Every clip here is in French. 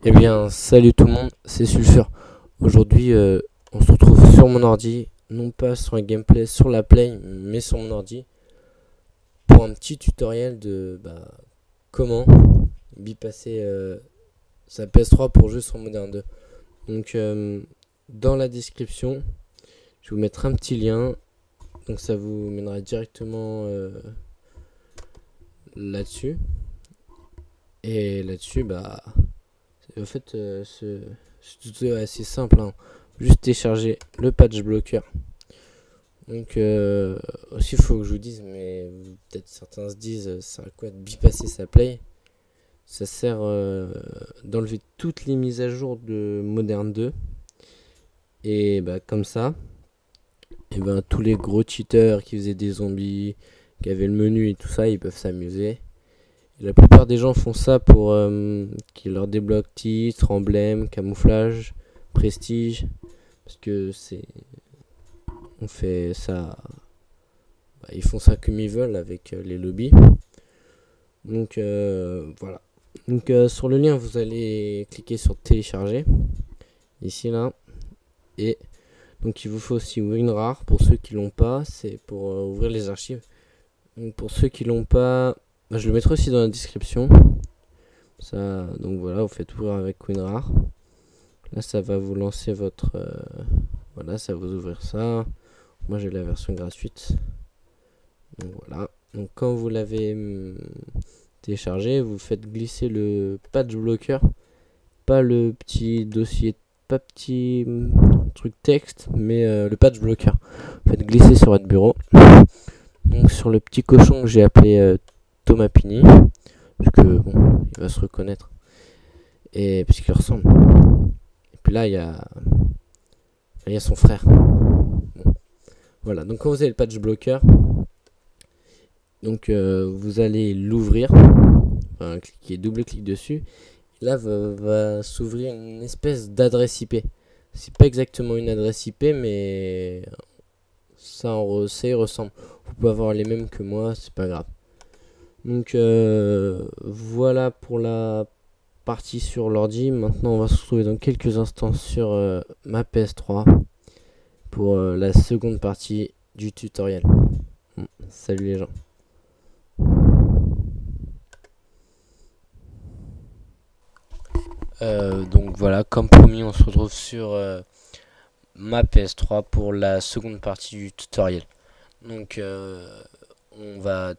Eh bien, salut tout le monde, c'est Sulfur. Aujourd'hui, on se retrouve sur mon ordi, non pas sur un gameplay sur la Play, mais sur mon ordi, pour un petit tutoriel de comment bypasser sa PS3 pour jouer sur Modern 2. Donc, dans la description, je vais vous mettre un petit lien, donc ça vous mènera directement là-dessus. Et là-dessus, en fait, ce tuto est assez simple, hein. Juste télécharger le patch blocker. Donc aussi il faut que je vous dise, mais peut-être certains se disent ça à quoi de bypasser sa play. Ça sert d'enlever toutes les mises à jour de Modern 2. Et comme ça, et tous les gros cheaters qui faisaient des zombies, qui avaient le menu et tout ça, ils peuvent s'amuser. La plupart des gens font ça pour qu'ils leur débloquent titre, emblème, camouflage, prestige, parce que on fait ça, ils font ça comme ils veulent avec les lobbies. Donc voilà. Donc sur le lien vous allez cliquer sur télécharger, ici là, et donc il vous faut aussi WinRAR pour ceux qui l'ont pas, c'est pour ouvrir les archives. Donc pour ceux qui l'ont pas, je le mettrai aussi dans la description. Ça, donc voilà, vous faites ouvrir avec WinRAR. Là, ça va vous lancer votre... voilà, ça va vous ouvrir ça. Moi, j'ai la version gratuite. Donc voilà. Donc quand vous l'avez téléchargé, vous faites glisser le patch blocker. Pas le petit dossier, pas petit truc texte, mais le patch blocker. Vous faites glisser sur votre bureau. Donc sur le petit cochon que j'ai appelé Thomas Pini, parce que bon, il va se reconnaître, et parce qu'il ressemble. Et puis là il y a son frère. Bon. Voilà, donc quand vous avez le patch blocker, donc vous allez l'ouvrir, cliquer, double-clic dessus, et là va s'ouvrir une espèce d'adresse IP. C'est pas exactement une adresse IP, mais ça y ressemble. Vous pouvez avoir les mêmes que moi, c'est pas grave. Donc voilà pour la partie sur l'ordi. Maintenant on va se retrouver dans quelques instants sur ma PS3 pour la seconde partie du tutoriel. Salut les gens. Donc voilà, comme promis, on se retrouve sur ma PS3 pour la seconde partie du tutoriel. Donc on va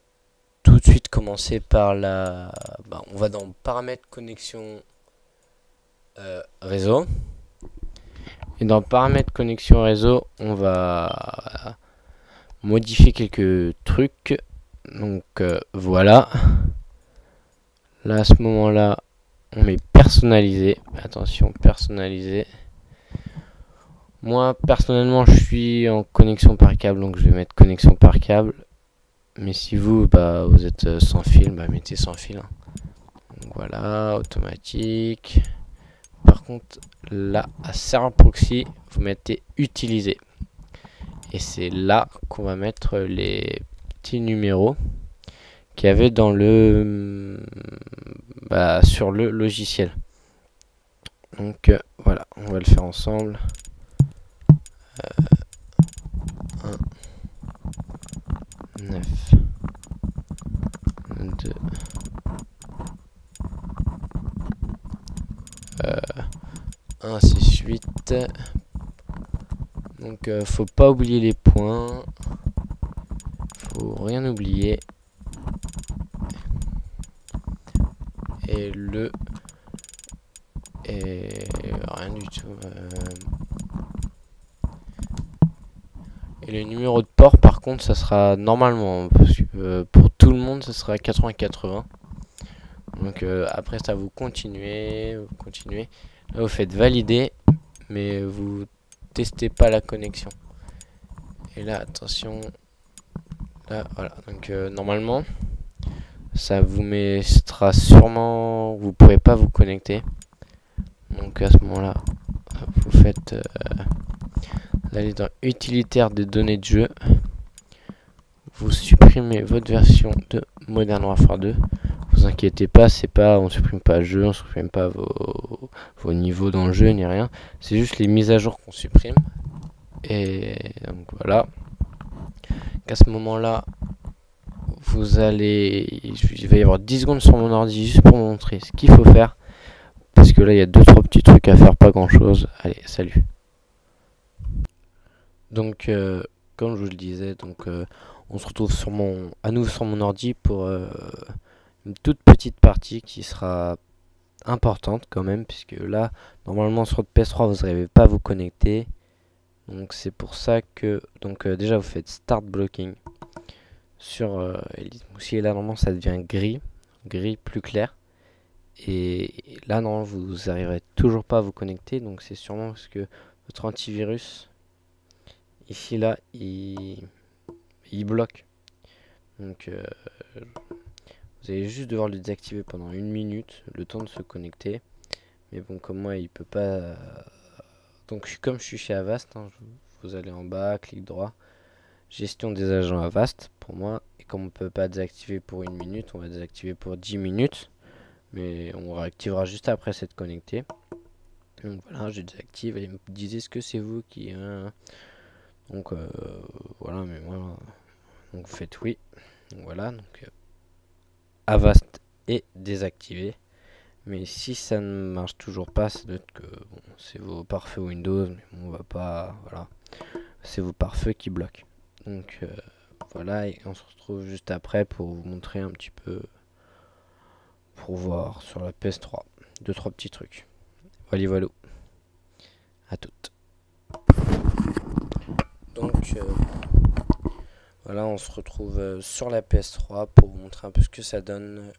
tout de suite commencer par on va dans paramètres connexion réseau, et dans paramètres connexion réseau on va modifier quelques trucs. Donc voilà, là à ce moment là on met personnaliser. Attention, personnaliser. Moi personnellement je suis en connexion par câble, donc je vais mettre connexion par câble. Mais si vous vous êtes sans fil, mettez sans fil, hein. Donc voilà, automatique. Par contre là à serveur proxy vous mettez utiliser, et c'est là qu'on va mettre les petits numéros qu'il y avait dans le sur le logiciel. Donc voilà, on va le faire ensemble. 1 9 2 1 6 8. Donc faut pas oublier les points, faut rien oublier, et rien du tout. Et le numéro de port par contre ça sera normalement, parce que, pour tout le monde ça sera 80-80. Donc après ça vous continuez, là vous faites valider, mais vous testez pas la connexion. Et là attention, là voilà, donc normalement ça vous mettra sûrement, vous pourrez pas vous connecter. Donc à ce moment là vous faites vous allez dans utilitaire des données de jeu, vous supprimez votre version de Modern Warfare 2, vous inquiétez pas, c'est pas, on supprime pas le jeu, on supprime pas vos niveaux dans le jeu ni rien. C'est juste les mises à jour qu'on supprime. Et donc voilà. À ce moment-là, vous allez, il va y avoir 10 secondes sur mon ordi juste pour montrer ce qu'il faut faire. Parce que là, il y a 2-3 petits trucs à faire, pas grand-chose. Allez, salut. Donc, comme je vous le disais, donc on se retrouve à nouveau sur mon ordi pour une toute petite partie qui sera importante quand même, puisque là, normalement sur votre PS3, vous n'arrivez pas à vous connecter. Donc c'est pour ça que déjà vous faites Start Blocking sur Elite Moussi, et là normalement ça devient gris plus clair. Et là normalement vous n'arriverez toujours pas à vous connecter, donc c'est sûrement parce que votre antivirus ici là il bloque. Donc vous allez juste devoir le désactiver pendant 1 minute, le temps de se connecter. Mais bon, comme moi il peut pas. Donc comme je suis chez Avast, hein, vous allez en bas, clic droit, gestion des agents Avast pour moi. Et comme on peut pas désactiver pour 1 minute, on va désactiver pour 10 minutes. Mais on réactivera juste après s'être connecté. Donc voilà, je désactive et il me disait est-ce que c'est vous qui... Donc voilà, mais moi... Donc vous faites oui. Donc voilà, donc Avast est désactivé. Mais si ça ne marche toujours pas, c'est peut-être que bon, c'est vos pare-feux Windows, mais bon, on va pas, voilà, c'est vos pare-feux qui bloquent. Donc voilà, et on se retrouve juste après pour vous montrer un petit peu, pour voir sur la PS3, 2-3 petits trucs. Voilà, à toutes. Donc voilà, on se retrouve sur la PS3 pour vous montrer un peu ce que ça donne.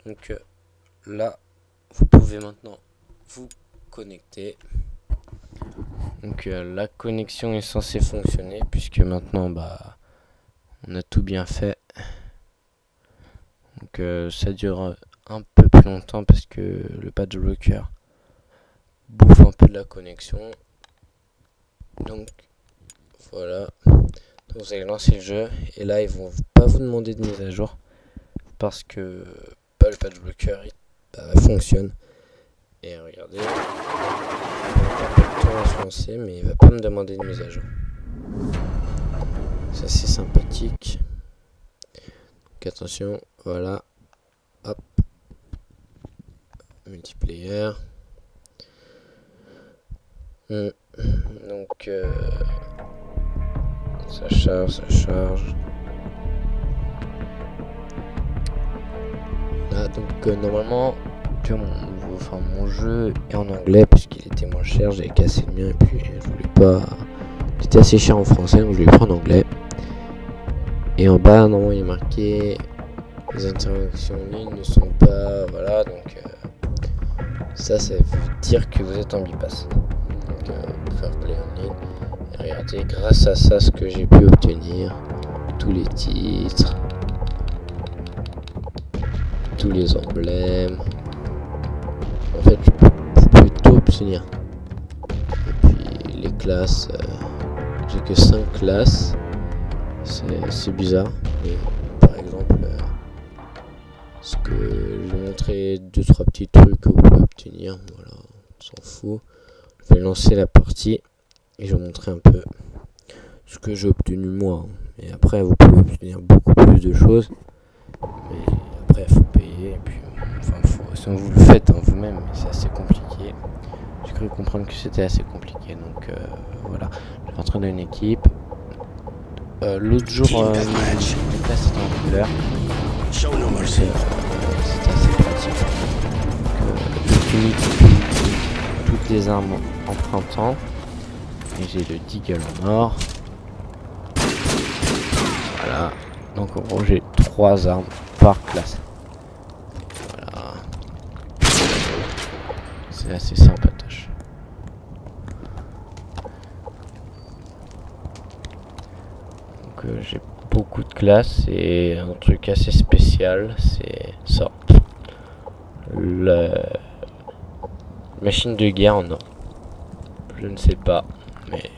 Donc là, vous pouvez maintenant vous connecter. Donc la connexion est censée fonctionner puisque maintenant bah on a tout bien fait. Donc ça dure un peu plus longtemps parce que le patch blocker bouffe un peu de la connexion. Donc voilà. Donc, vous allez lancer le jeu et là ils vont pas vous demander de mise à jour parce que le patch blocker fonctionne. Et regardez, tout va se lancer, mais il va pas me demander de mise à jour. Ça c'est sympathique. Donc attention, voilà, hop, multiplayer. Donc ça charge. Là donc normalement tu vois, mon jeu est en anglais puisqu'il était moins cher, j'avais cassé le mien et puis je voulais pas, c'était assez cher en français donc je l'ai pris en anglais. Et en bas normalement il est marqué les interactions en ligne ne sont pas, voilà, donc ça veut dire que vous êtes en bypass. Donc faire play en ligne. Et regardez, grâce à ça ce que j'ai pu obtenir, tous les titres, tous les emblèmes. En fait, vous pouvez tout obtenir. Et puis les classes, j'ai que 5 classes. C'est bizarre. Mais par exemple, ce que je vais montrer 2-3 petits trucs que vous pouvez obtenir. Voilà, on s'en fout. Je vais lancer la partie et je vais montrer un peu ce que j'ai obtenu moi. Et après, vous pouvez obtenir beaucoup plus de choses. Mais après, il faut payer. Et puis, enfin, si vous le faites vous-même, c'est assez compliqué. J'ai cru comprendre que c'était assez compliqué. Donc voilà, je vais rentrer dans une équipe. L'autre jour, les classes étaient en couleur. C'était assez pratique. J'utilise toutes les armes en printemps. Et j'ai le Deagle en or. Voilà. Donc en gros j'ai 3 armes par classe. Voilà. C'est assez sympatoche. Donc j'ai beaucoup de classes et un truc assez spécial, c'est ça. La machine de guerre en or. Je ne sais pas, mais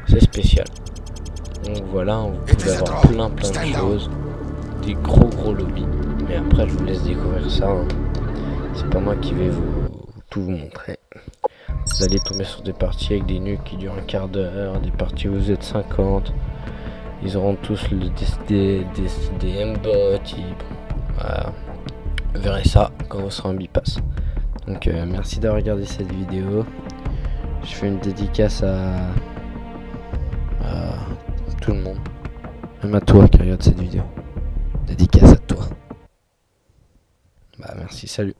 c'est spécial. Donc voilà, vous pouvez avoir plein de choses, des gros lobbies. Mais après, je vous laisse découvrir ça. Hein. C'est pas moi qui vais tout vous montrer. Vous allez tomber sur des parties avec des nukes qui durent un quart d'heure, des parties où vous êtes 50. Ils auront tous des M-bots. Voilà. Vous verrez ça quand vous serez en bipass. Donc merci d'avoir regardé cette vidéo. Je fais une dédicace à tout le monde. Même à toi qui regarde cette vidéo. Dédicace à toi. Bah merci, salut.